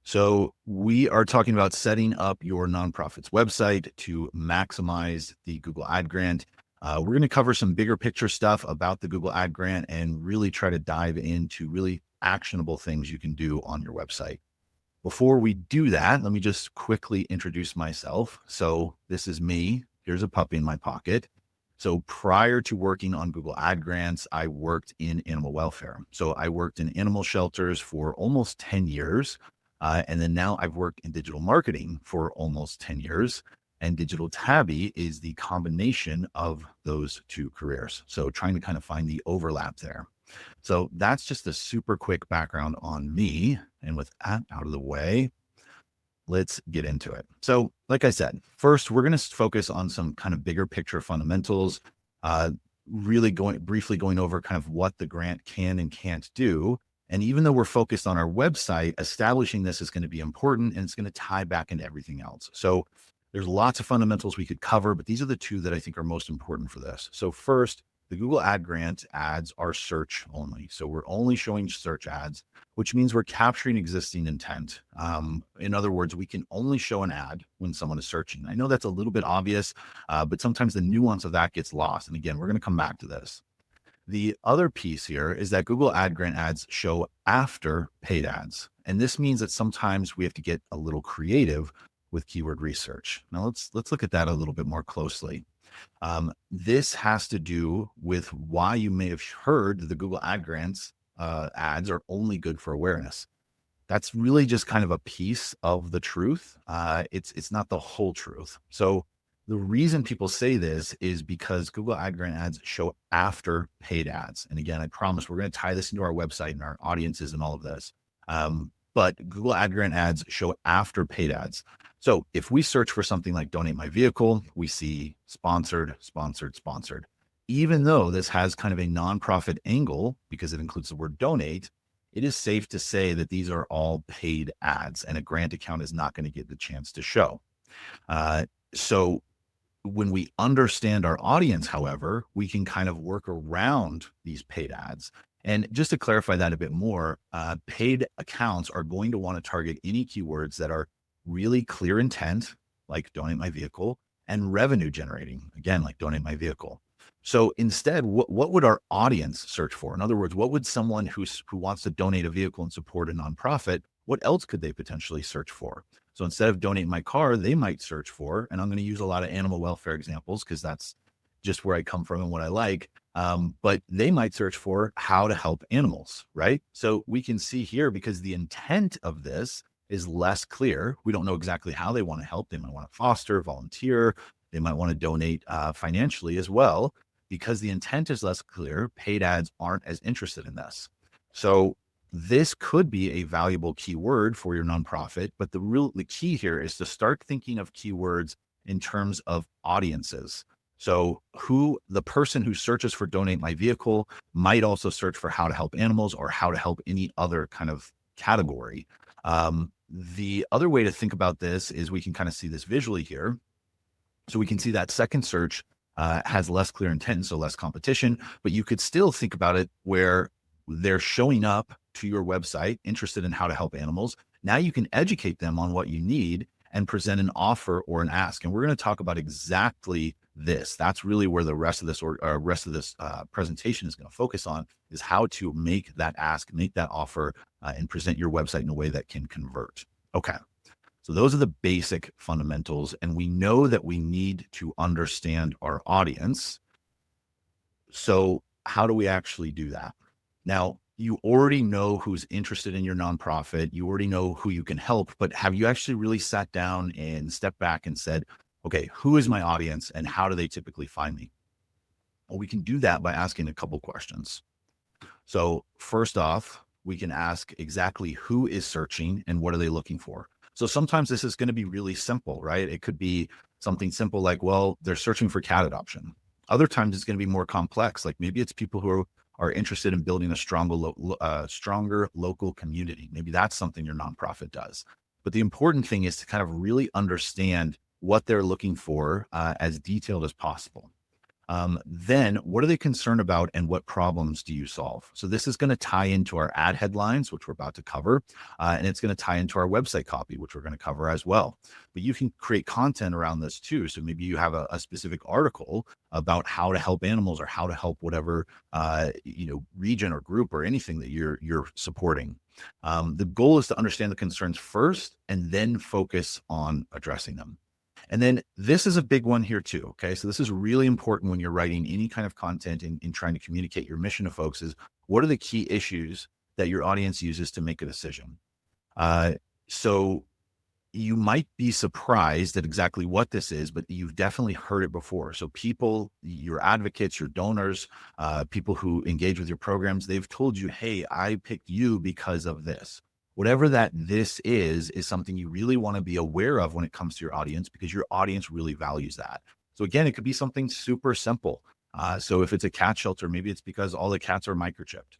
So we are talking about setting up your nonprofit's website to maximize the Google Ad Grant. We're going to cover some bigger picture stuff about the Google Ad Grant and really try to dive into really actionable things you can do on your website. Before we do that, let me just quickly introduce myself. So this is me. Here's a puppy in my pocket. So prior to working on Google Ad Grants, I worked in animal welfare. So I worked in animal shelters for almost 10 years. And then now I've worked in digital marketing for almost 10 years. And Digital Tabby is the combination of those two careers. So trying to kind of find the overlap there. So that's just a super quick background on me. And with that out of the way, let's get into it. So, like I said, first, we're going to focus on some kind of bigger picture fundamentals, uh, really briefly going over kind of what the grant can and can't do. And even though we're focused on our website, establishing this is going to be important and it's going to tie back into everything else. So there's lots of fundamentals we could cover, but these are the two that I think are most important for this. So first, the Google Ad Grant ads are search only. So we're only showing search ads, which means we're capturing existing intent. In other words, we can only show an ad when someone is searching. I know that's a little bit obvious, but sometimes the nuance of that gets lost. And again, we're going to come back to this. The other piece here is that Google Ad Grant ads show after paid ads. And this means that sometimes we have to get a little creative with keyword research. Now let's look at that a little bit more closely. This has to do with why you may have heard that the Google Ad Grants ads are only good for awareness. That's really just kind of a piece of the truth. It's not the whole truth. So the reason people say this is because Google Ad Grant ads show after paid ads. And again, I promise we're going to tie this into our website and our audiences and all of this. But Google Ad Grant ads show after paid ads. So if we search for something like donate my vehicle, we see sponsored, sponsored, sponsored. Even though this has kind of a nonprofit angle because it includes the word donate, it is safe to say that these are all paid ads and a grant account is not going to get the chance to show. So when we understand our audience, however, we can kind of work around these paid ads. And just to clarify that a bit more, paid accounts are going to want to target any keywords that are really clear intent, like donate my vehicle, and revenue generating, again, like donate my vehicle. So instead, what would our audience search for? In other words, what would someone who wants to donate a vehicle and support a nonprofit, what else could they potentially search for? So instead of donate my car, they might search for, and I'm going to use a lot of animal welfare examples because that's just where I come from and what I like. But they might search for how to help animals, right? So we can see here, because the intent of this is less clear. We don't know exactly how they want to help. They might want to foster, volunteer. They might want to donate financially as well. Because the intent is less clear, paid ads aren't as interested in this. So this could be a valuable keyword for your nonprofit, but the key here is to start thinking of keywords in terms of audiences. So the person who searches for donate my vehicle might also search for how to help animals or how to help any other kind of category. The other way to think about this is we can kind of see this visually here. So we can see that second search has less clear intent, so less competition, but you could still think about it where they're showing up to your website interested in how to help animals. Now you can educate them on what you need and present an offer or an ask. And we're going to talk about exactly this. That's really where the rest of this presentation is going to focus on, is how to make that ask, make that offer, and present your website in a way that can convert. Okay. So those are the basic fundamentals. And we know that we need to understand our audience. So how do we actually do that? Now, you already know who's interested in your nonprofit. You already know who you can help, but have you actually really sat down and stepped back and said, okay, who is my audience and how do they typically find me? Well, we can do that by asking a couple questions. So first off, we can ask exactly who is searching and what are they looking for? So sometimes this is going to be really simple, right? It could be something simple like, well, they're searching for cat adoption. Other times it's going to be more complex. Like maybe it's people who are interested in building a stronger local community. Maybe that's something your nonprofit does. But the important thing is to kind of really understand what they're looking for as detailed as possible. Then what are they concerned about and what problems do you solve? So this is going to tie into our ad headlines, which we're about to cover, and it's going to tie into our website copy, which we're going to cover as well. But you can create content around this too. So maybe you have a specific article about how to help animals or how to help whatever region or group or anything that you're supporting. The goal is to understand the concerns first and then focus on addressing them. And then this is a big one here too. Okay. So this is really important when you're writing any kind of content in trying to communicate your mission to folks is what are the key issues that your audience uses to make a decision? So you might be surprised at exactly what this is, but you've definitely heard it before. So people, your advocates, your donors, people who engage with your programs, they've told you, hey, I picked you because of this. Whatever that this is something you really want to be aware of when it comes to your audience because your audience really values that. So again, it could be something super simple. So if it's a cat shelter, maybe it's because all the cats are microchipped.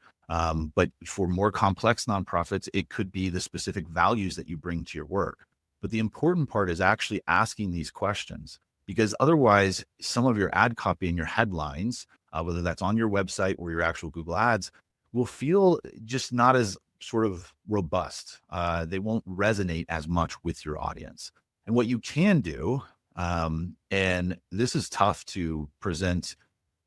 But for more complex nonprofits, it could be the specific values that you bring to your work. But the important part is actually asking these questions because otherwise some of your ad copy and your headlines, whether that's on your website or your actual Google ads, will feel just not as sort of robust. They won't resonate as much with your audience. And what you can do, and this is tough to present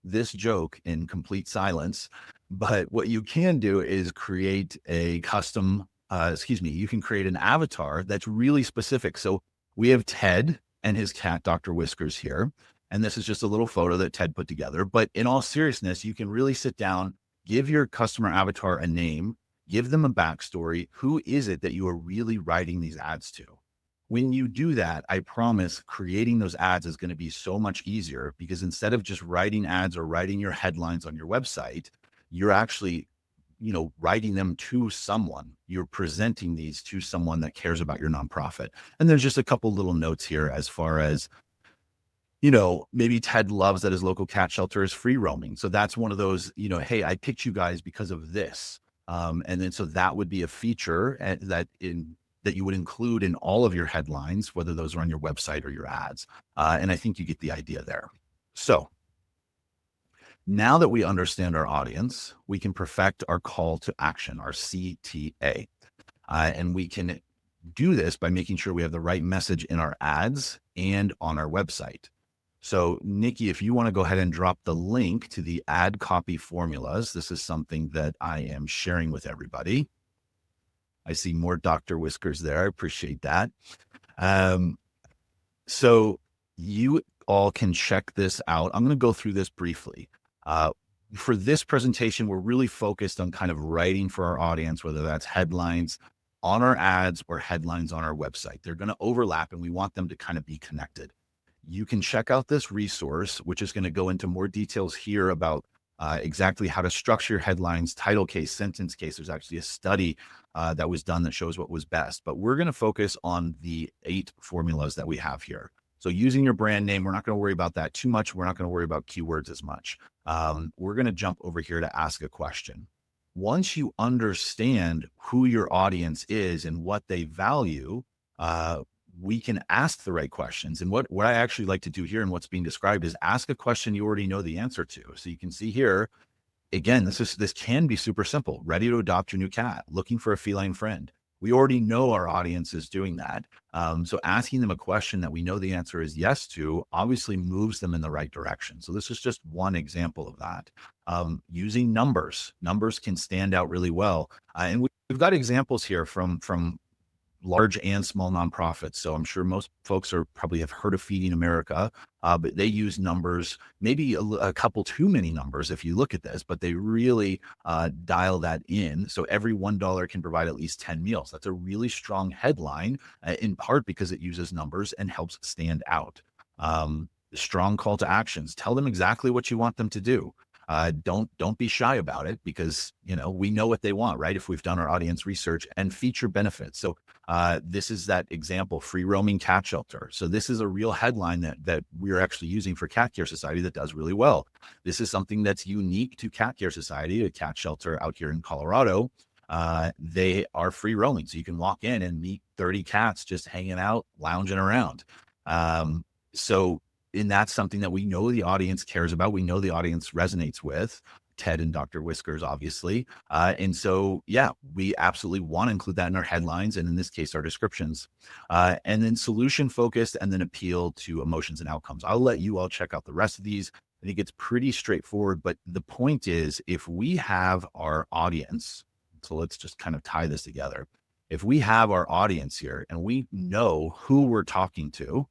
this joke in complete silence, but what you can do is create a custom, you can create an avatar that's really specific. So we have Ted and his cat, Dr. Whiskers here. And this is just a little photo that Ted put together. But in all seriousness, you can really sit down, give your customer avatar a name, give them a backstory. Who is it that you are really writing these ads to? When you do that, I promise creating those ads is going to be so much easier because instead of just writing ads or writing your headlines on your website, you're actually, writing them to someone. You're presenting these to someone that cares about your nonprofit. And there's just a couple little notes here as far as, maybe Ted loves that his local cat shelter is free roaming. So that's one of those, hey, I picked you guys because of this. And then so that would be a feature that you would include in all of your headlines, whether those are on your website or your ads. And I think you get the idea there. So now that we understand our audience, we can perfect our call to action, our CTA. And we can do this by making sure we have the right message in our ads and on our website. So Nikki, if you want to go ahead and drop the link to the ad copy formulas, this is something that I am sharing with everybody. I see more Dr. Whiskers there. I appreciate that. So you all can check this out. I'm going to go through this briefly. For this presentation, we're really focused on kind of writing for our audience, whether that's headlines on our ads or headlines on our website. They're going to overlap and we want them to kind of be connected. You can check out this resource, which is going to go into more details here about exactly how to structure your headlines, title case, sentence case. There's actually a study that was done that shows what was best, but we're going to focus on the 8 formulas that we have here. So using your brand name, we're not going to worry about that too much. We're not going to worry about keywords as much. We're going to jump over here to ask a question. Once you understand who your audience is and what they value, we can ask the right questions. And what I actually like to do here and what's being described is ask a question you already know the answer to. So you can see here, again, this can be super simple. Ready to adopt your new cat, looking for a feline friend. We already know our audience is doing that. So asking them a question that we know the answer is yes to obviously moves them in the right direction. So this is just one example of that. Using numbers can stand out really well. And we've got examples here from large and small nonprofits. So I'm sure most folks probably have heard of Feeding America, but they use numbers, maybe a couple too many numbers if you look at this, but they really dial that in. So every $1 can provide at least 10 meals. That's a really strong headline, in part because it uses numbers and helps stand out. Strong call to actions. Tell them exactly what you want them to do. Don't be shy about it because, we know what they want, right? If we've done our audience research, and feature benefits. So this is that example, free roaming cat shelter. So this is a real headline that we're actually using for Cat Care Society that does really well. This is something that's unique to Cat Care Society, a cat shelter out here in Colorado. They are free roaming. So you can walk in and meet 30 cats just hanging out, lounging around. So And that's something that we know the audience cares about. We know the audience resonates with. Ted and Dr. Whiskers, obviously. And so, yeah, we absolutely want to include that in our headlines and in this case, our descriptions. And then solution focused and then appeal to emotions and outcomes. I'll let you all check out the rest of these. I think it's pretty straightforward, but the point is if we have our audience, so let's just kind of tie this together. If we have our audience here and we know who we're talking to,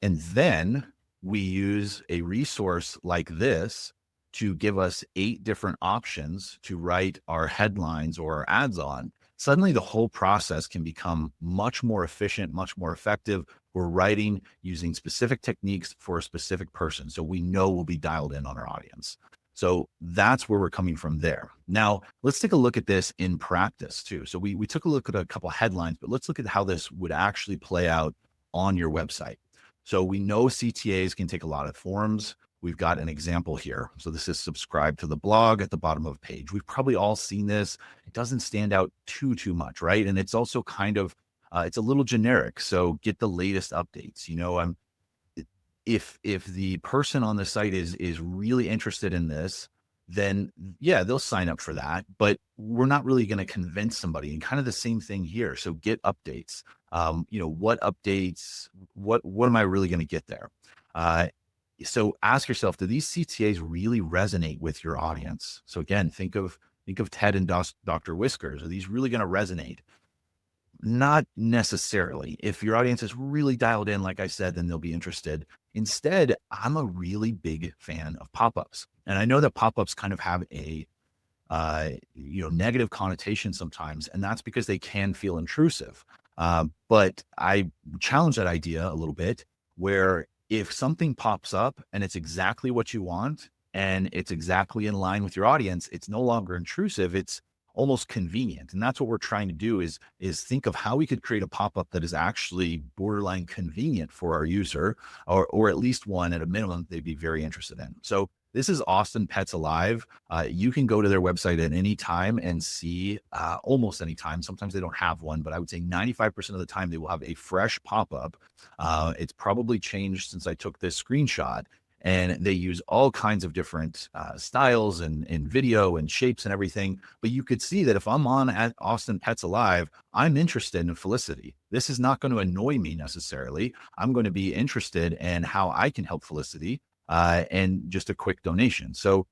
and then we use a resource like this to give us 8 different options to write our headlines or our ads on. Suddenly the whole process can become much more efficient, much more effective. We're writing using specific techniques for a specific person. So we know we'll be dialed in on our audience. So that's where we're coming from there. Now, let's take a look at this in practice too. So we took a look at a couple headlines, but let's look at how this would actually play out on your website. So we know CTAs can take a lot of forms. We've got an example here. So this is subscribe to the blog at the bottom of a page. We've probably all seen this. It doesn't stand out too much, right? And it's also kind of, it's a little generic. So get the latest updates. If the person on the site is really interested in this, then yeah, they'll sign up for that. But we're not really going to convince somebody. And kind of the same thing here. So get updates. What updates? What am I really going to get there? So ask yourself, do these CTAs really resonate with your audience? So again, think of Ted and Dr. Whiskers. Are these really going to resonate? Not necessarily. If your audience is really dialed in, like I said, then they'll be interested. Instead, I'm a really big fan of pop-ups. And I know that pop-ups kind of have a negative connotation sometimes, and that's because they can feel intrusive. But I challenge that idea a little bit, where if something pops up and it's exactly what you want and it's exactly in line with your audience, it's no longer intrusive. It's almost convenient. And that's what we're trying to do is think of how we could create a pop-up that is actually borderline convenient for our user, or at least one at a minimum they'd be very interested in. So this is Austin Pets Alive. You can go to their website at any time and see almost any time. Sometimes they don't have one, but I would say 95% of the time they will have a fresh pop-up. It's probably changed since I took this screenshot. And they use all kinds of different styles and video and shapes and everything. But you could see that if I'm on at Austin Pets Alive, I'm interested in Felicity. This is not going to annoy me necessarily. I'm going to be interested in how I can help Felicity and just a quick donation. So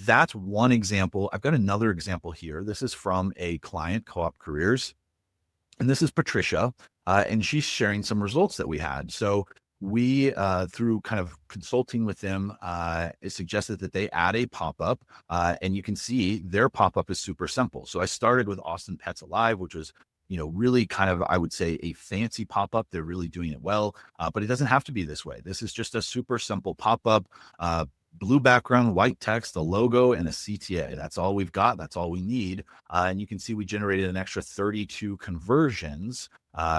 that's one example. I've got another example here. This is from a client, Co-op Careers. And this is Patricia. And she's sharing some results that we had. So we, through kind of consulting with them, it suggested that they add a pop-up, and you can see their pop-up is super simple. So I started with Austin Pets Alive, which was, really kind of, I would say, a fancy pop-up. They're really doing it well, but it doesn't have to be this way. This is just a super simple pop-up, blue background, white text, a logo, and a CTA. That's all we've got. That's all we need. And you can see we generated an extra 32 conversions,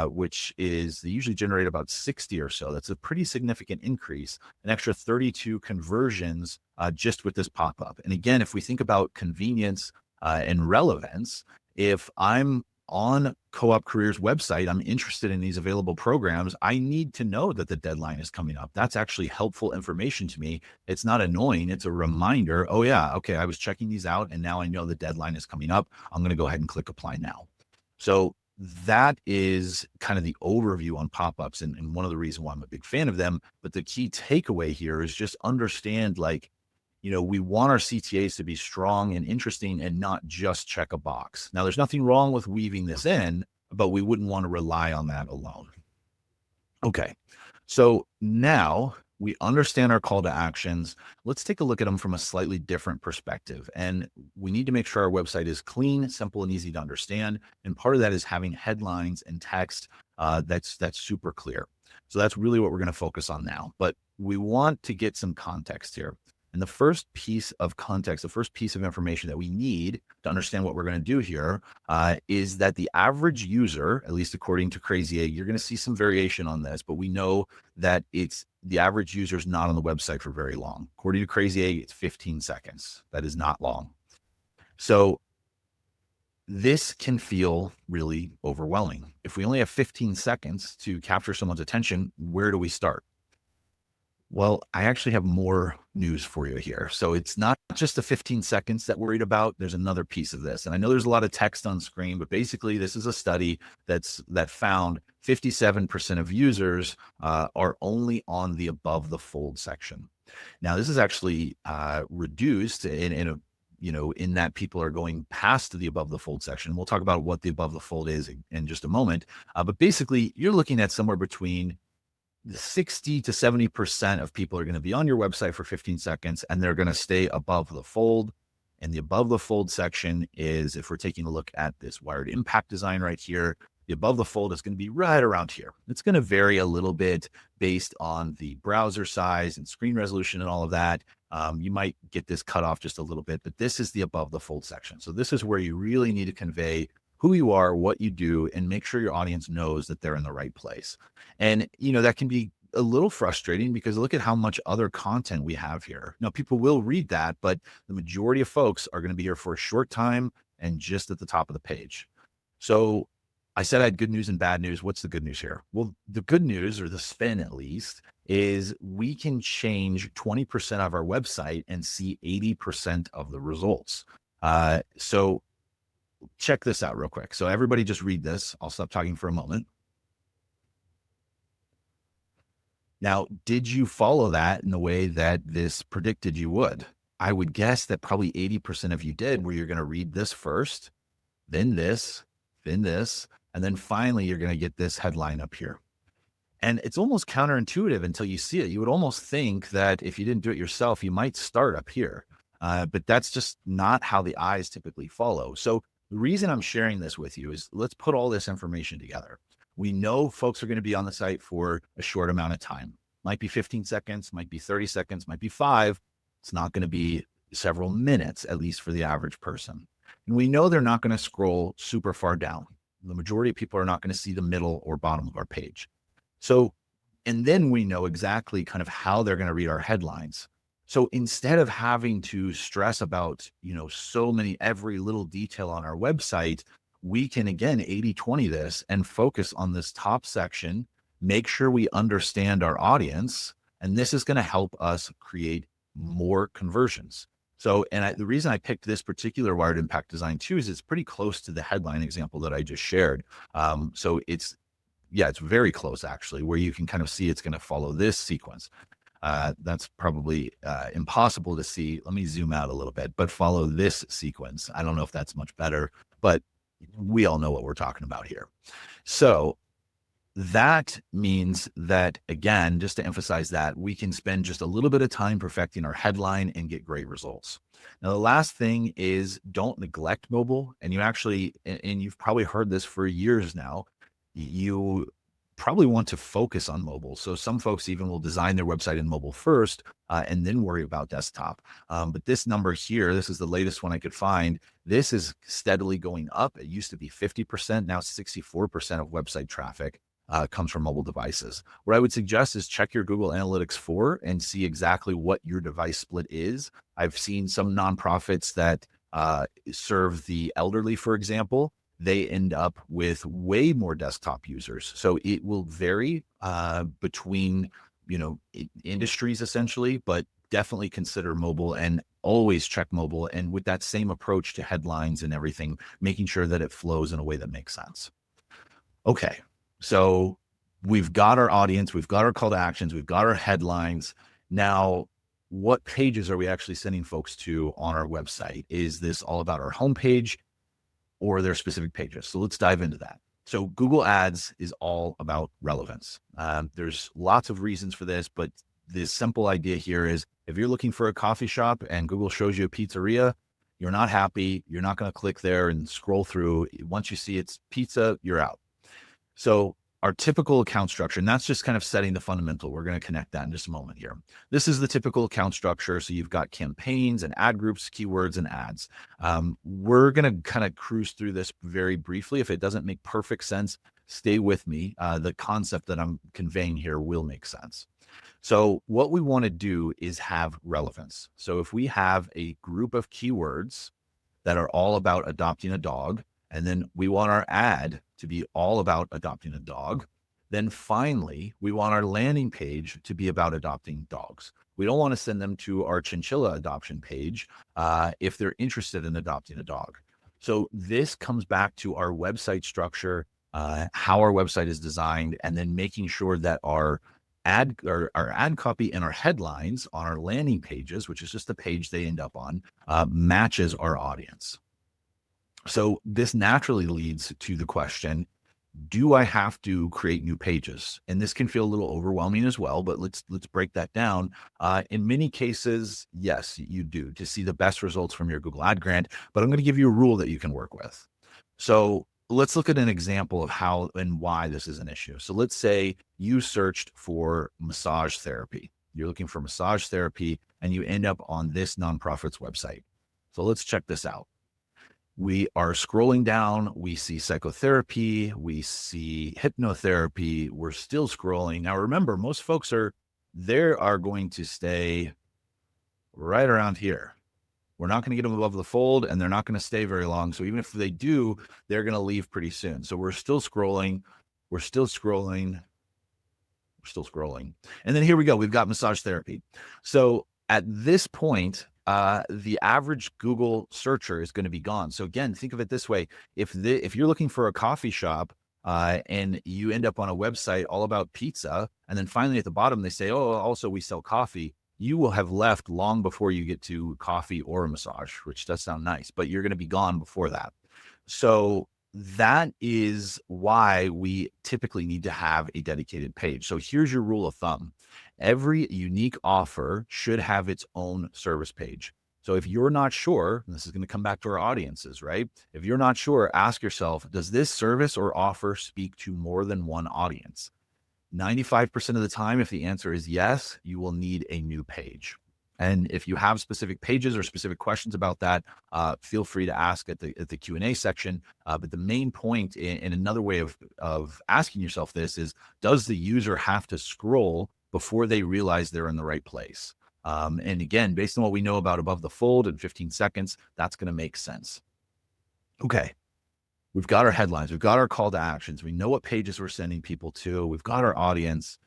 which is, they usually generate about 60 or so. That's a pretty significant increase, an extra 32 conversions just with this pop-up. And again, if we think about convenience and relevance, if I'm on Co-op Careers website, I'm interested in these available programs, I need to know that the deadline is coming up. That's actually helpful information to me. It's not annoying. It's a reminder. Oh yeah, okay, I was checking these out and now I know the deadline is coming up. I'm going to go ahead and click apply now. So that is kind of the overview on pop-ups and one of the reasons why I'm a big fan of them. But the key takeaway here is just understand, we want our CTAs to be strong and interesting and not just check a box. Now, there's nothing wrong with weaving this in, but we wouldn't want to rely on that alone. Okay, so now we understand our call to actions. Let's take a look at them from a slightly different perspective. And we need to make sure our website is clean, simple, and easy to understand. And part of that is having headlines and text that's super clear. So that's really what we're going to focus on now. But we want to get some context here. And the first piece of context, the first piece of information that we need to understand what we're going to do here is that the average user, at least according to Crazy Egg, you're going to see some variation on this, but we know that it's the average user is not on the website for very long. According to Crazy Egg, it's 15 seconds. That is not long. So this can feel really overwhelming. If we only have 15 seconds to capture someone's attention, where do we start? Well, I actually have more news for you here. So it's not just the 15 seconds that we're worried about. There's another piece of this. And I know there's a lot of text on screen, but basically this is a study that found 57% of users are only on the above the fold section. Now, this is actually reduced in a in that people are going past the above the fold section. We'll talk about what the above the fold is in just a moment. But basically, you're looking at somewhere between 60 to 70% of people are going to be on your website for 15 seconds and they're going to stay above the fold. And the above the fold section is, if we're taking a look at this wired impact design right here, the above the fold is going to be right around here. It's going to vary a little bit based on the browser size and screen resolution and all of that. You might get this cut off just a little bit, but this is the above the fold section. So this is where you really need to convey who you are, what you do, and make sure your audience knows that they're in the right place. And, that can be a little frustrating because look at how much other content we have here. Now, people will read that, but the majority of folks are going to be here for a short time and just at the top of the page. So I said I had good news and bad news. What's the good news here? Well, the good news, or the spin at least, is we can change 20% of our website and see 80% of the results. So check this out real quick. So everybody just read this. I'll stop talking for a moment. Now, did you follow that in the way that this predicted you would? I would guess that probably 80% of you did, where you're going to read this first, then this, and then finally you're going to get this headline up here. And it's almost counterintuitive until you see it. You would almost think that if you didn't do it yourself, you might start up here. But that's just not how the eyes typically follow. So the reason I'm sharing this with you is let's put all this information together. We know folks are going to be on the site for a short amount of time. Might be 15 seconds, might be 30 seconds, might be 5. It's not going to be several minutes, at least for the average person. And we know they're not going to scroll super far down. The majority of people are not going to see the middle or bottom of our page. So, and then we know exactly kind of how they're going to read our headlines. So instead of having to stress about, so many, every little detail on our website, we can again 80/20 this and focus on this top section, make sure we understand our audience, and this is going to help us create more conversions. So, and the reason I picked this particular wired impact design too is it's pretty close to the headline example that I just shared. So it's very close actually, where you can kind of see it's going to follow this sequence. That's probably impossible to see. Let me zoom out a little bit, but follow this sequence. I don't know if that's much better, but we all know what we're talking about here. So that means that, again, just to emphasize that, we can spend just a little bit of time perfecting our headline and get great results. Now, the last thing is don't neglect mobile. And you've probably heard this for years now, you probably want to focus on mobile. So some folks even will design their website in mobile first and then worry about desktop. But this number here, this is the latest one I could find. This is steadily going up. It used to be 50%, now 64% of website traffic comes from mobile devices. What I would suggest is check your Google Analytics 4 and see exactly what your device split is. I've seen some nonprofits that serve the elderly, for example. They end up with way more desktop users. So it will vary between, industries essentially, but definitely consider mobile and always check mobile. And with that same approach to headlines and everything, making sure that it flows in a way that makes sense. Okay. So we've got our audience, we've got our call to actions, we've got our headlines. Now, what pages are we actually sending folks to on our website? Is this all about our homepage or their specific pages? So let's dive into that. So Google Ads is all about relevance. There's lots of reasons for this, but the simple idea here is if you're looking for a coffee shop and Google shows you a pizzeria, you're not happy. You're not going to click there and scroll through. Once you see it's pizza, you're out. So our typical account structure, and that's just kind of setting the fundamental. We're going to connect that in just a moment here. This is the typical account structure. So you've got campaigns and ad groups, keywords, and ads. We're going to kind of cruise through this very briefly. If it doesn't make perfect sense, stay with me. The concept that I'm conveying here will make sense. So what we want to do is have relevance. So if we have a group of keywords that are all about adopting a dog, and then we want our ad to be all about adopting a dog, Then finally, we want our landing page to be about adopting dogs. We don't want to send them to our chinchilla adoption page if they're interested in adopting a dog. So this comes back to our website structure, how our website is designed, and then making sure that our ad copy and our headlines on our landing pages, which is just the page they end up on, matches our audience. So this naturally leads to the question, do I have to create new pages? And this can feel a little overwhelming as well, but let's break that down. In many cases, yes, you do to see the best results from your Google Ad Grant, but I'm going to give you a rule that you can work with. So let's look at an example of how and why this is an issue. So let's say you searched for massage therapy. You're looking for massage therapy and you end up on this nonprofit's website. So let's check this out. We are scrolling down, we see psychotherapy, we see hypnotherapy, we're still scrolling. Now remember, most folks are going to stay right around here. We're not going to get them above the fold and they're not going to stay very long. So even if they do, they're going to leave pretty soon. So we're still scrolling, we're still scrolling, we're still scrolling. And then here we go, we've got massage therapy. So at this point, the average Google searcher is going to be gone. So again, think of it this way. If you're looking for a coffee shop and you end up on a website all about pizza, and then finally at the bottom, they say, oh, also we sell coffee, you will have left long before you get to coffee or a massage, which does sound nice, but you're going to be gone before that. So that is why we typically need to have a dedicated page. So here's your rule of thumb. Every unique offer should have its own service page. So if you're not sure, and this is going to come back to our audiences, right? If you're not sure, ask yourself, does this service or offer speak to more than one audience? 95% of the time, if the answer is yes, you will need a new page. And if you have specific pages or specific questions about that, feel free to ask at the Q&A section. But the main point in another way of asking yourself this is, does the user have to scroll before they realize they're in the right place? And again, based on what we know about above the fold in 15 seconds, that's going to make sense. Okay. We've got our headlines. We've got our call to actions. We know what pages we're sending people to. We've got our audience.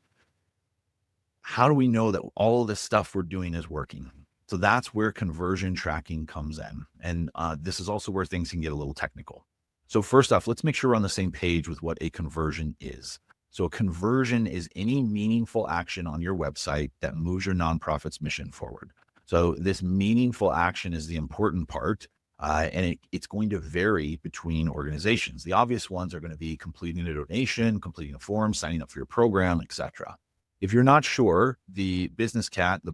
How do we know that all of this stuff we're doing is working? So that's where conversion tracking comes in. And this is also where things can get a little technical. So first off, let's make sure we're on the same page with what a conversion is. So a conversion is any meaningful action on your website that moves your nonprofit's mission forward. So this meaningful action is the important part. And it's going to vary between organizations. The obvious ones are going to be completing a donation, completing a form, signing up for your program, etc. If you're not sure, the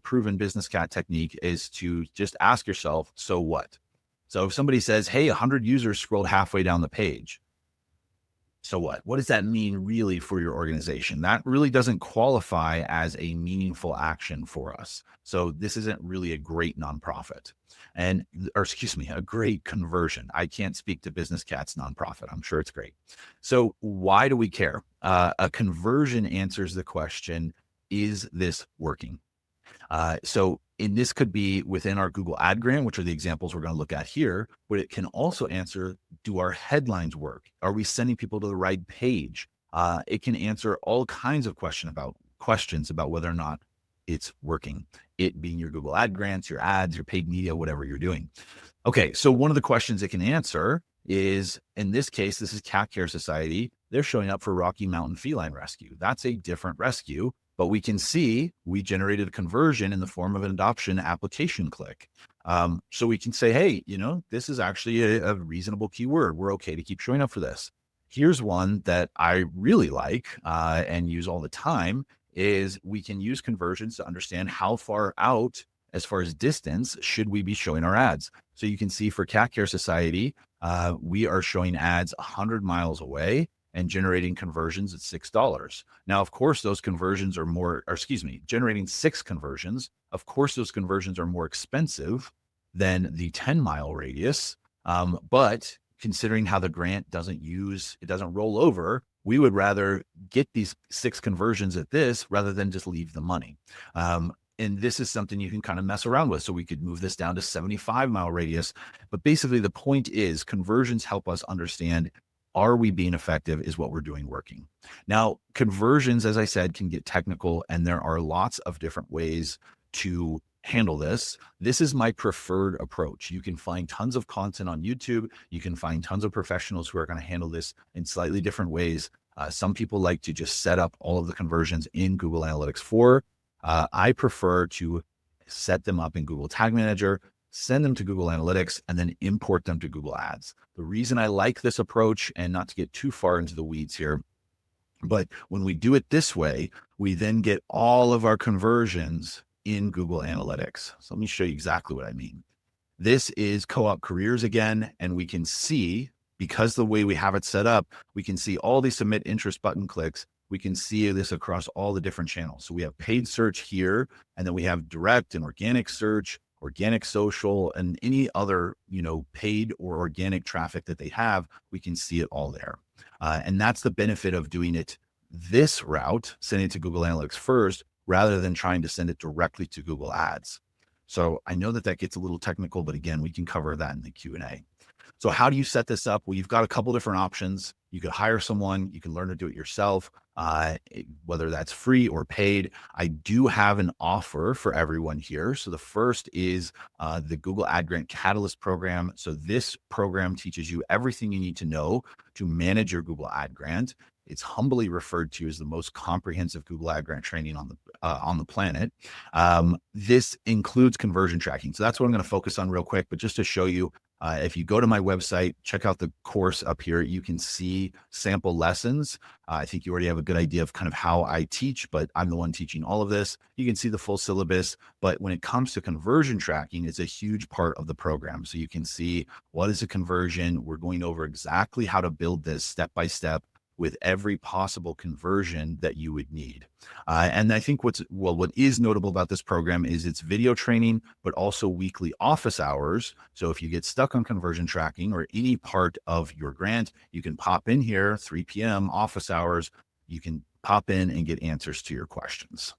proven business cat technique is to just ask yourself, so what? So if somebody says, hey, 100 users scrolled halfway down the page, so what? What does that mean really for your organization? That really doesn't qualify as a meaningful action for us. So this isn't really a great nonprofit a great conversion. I can't speak to Business Cat's nonprofit. I'm sure it's great. So why do we care? A conversion answers the question, is this working? And this could be within our Google Ad Grant, which are the examples we're going to look at here, but it can also answer, do our headlines work? Are we sending people to the right page? It can answer all kinds of questions about whether or not it's working, it being your Google Ad Grants, your ads, your paid media, whatever you're doing. Okay, so one of the questions it can answer is, in this case, this is Cat Care Society. They're showing up for Rocky Mountain Feline Rescue. That's a different rescue. But we can see we generated a conversion in the form of an adoption application click. So we can say, hey, this is actually a reasonable keyword. We're okay to keep showing up for this. Here's one that I really like and use all the time is we can use conversions to understand how far out as far as distance should we be showing our ads. So you can see for Cat Care Society, we are showing ads 100 miles away and generating conversions at $6. Now, of course, those conversions are generating 6 conversions. Of course, those conversions are more expensive than the 10-mile radius. But considering how the grant doesn't roll over, we would rather get these 6 conversions at this rather than just leave the money. And this is something you can kind of mess around with. So we could move this down to 75-mile radius. But basically, the point is conversions help us understand, are we being effective? Is what we're doing working? Now, conversions, as I said, can get technical, and there are lots of different ways to handle this. This is my preferred approach. You can find tons of content on YouTube. You can find tons of professionals who are going to handle this in slightly different ways. Some people like to just set up all of the conversions in Google Analytics 4. I prefer to set them up in Google Tag Manager, send them to Google Analytics, and then import them to Google Ads. The reason I like this approach, and not to get too far into the weeds here, but when we do it this way, we then get all of our conversions in Google Analytics. So let me show you exactly what I mean. This is Co-op Careers again, and we can see, because the way we have it set up, we can see all these submit interest button clicks. We can see this across all the different channels. So we have paid search here, and then we have direct and organic search, organic social, and any other, paid or organic traffic that they have. We can see it all there. And that's the benefit of doing it this route, sending it to Google Analytics first, rather than trying to send it directly to Google Ads. So I know that gets a little technical, but again, we can cover that in the Q&A. So how do you set this up? Well, you've got a couple different options. You could hire someone, you can learn to do it yourself, whether that's free or paid. I do have an offer for everyone here. So the first is the Google Ad Grant Catalyst program. So this program teaches you everything you need to know to manage your Google Ad Grant. It's humbly referred to as the most comprehensive Google Ad Grant training on the planet. This includes conversion tracking. So that's what I'm going to focus on real quick, but just to show you, if you go to my website, check out the course up here, you can see sample lessons. I think you already have a good idea of kind of how I teach, but I'm the one teaching all of this. You can see the full syllabus, but when it comes to conversion tracking, it's a huge part of the program. So you can see what is a conversion. We're going over exactly how to build this step by step with every possible conversion that you would need. And I think what is notable about this program is it's video training, but also weekly office hours. So if you get stuck on conversion tracking or any part of your grant, you can pop in here, 3 p.m. office hours. You can pop in and get answers to your questions.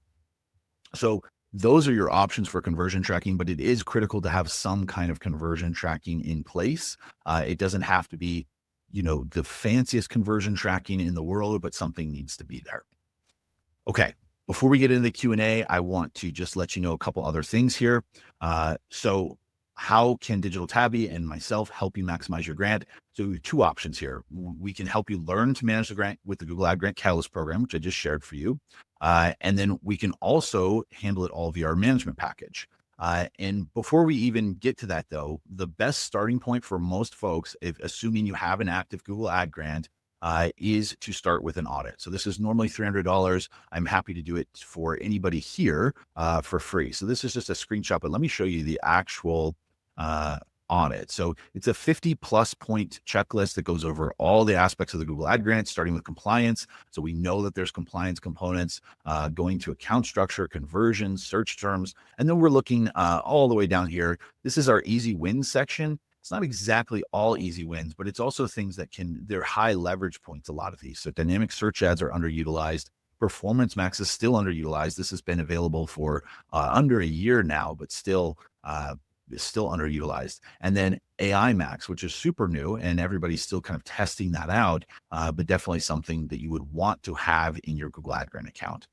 So those are your options for conversion tracking, but it is critical to have some kind of conversion tracking in place. It doesn't have to be the fanciest conversion tracking in the world, but something needs to be there. Okay. Before we get into the Q&A, I want to just let you know a couple other things here. So how can Digital Tabby and myself help you maximize your grant? So two options here. We can help you learn to manage the grant with the Google Ad Grant Catalyst program, which I just shared for you. And then we can also handle it all via our management package. And before we even get to that, though, the best starting point for most folks, assuming you have an active Google Ad Grant, is to start with an audit. So this is normally $300. I'm happy to do it for anybody here for free. So this is just a screenshot, but let me show you the actual audit. So it's a 50+ point checklist that goes over all the aspects of the Google Ad Grant, starting with compliance. So we know that there's compliance components, going to account structure, conversions, search terms, and then we're looking all the way down here. This is our easy wins section. It's not exactly all easy wins, but it's also things that they're high leverage points, a lot of these. So dynamic search ads are underutilized. Performance Max is still underutilized. This has been available for under a year now, but still is still underutilized. And then AI Max, which is super new and everybody's still kind of testing that out, but definitely something that you would want to have in your Google Ad Grant account.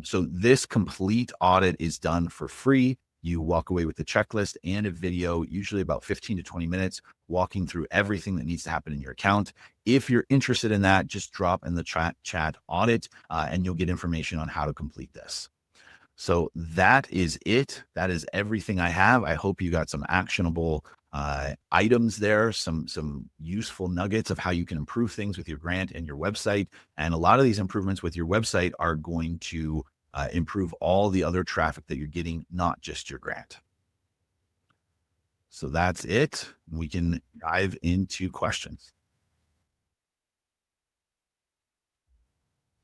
So this complete audit is done for free. You walk away with the checklist and a video, usually about 15 to 20 minutes, walking through everything that needs to happen in your account. If you're interested in that, just drop in the chat audit, and you'll get information on how to complete this. So that is it. That is everything I have. I hope you got some actionable items there, some useful nuggets of how you can improve things with your grant and your website. And a lot of these improvements with your website are going to improve all the other traffic that you're getting, not just your grant. So that's it. We can dive into questions.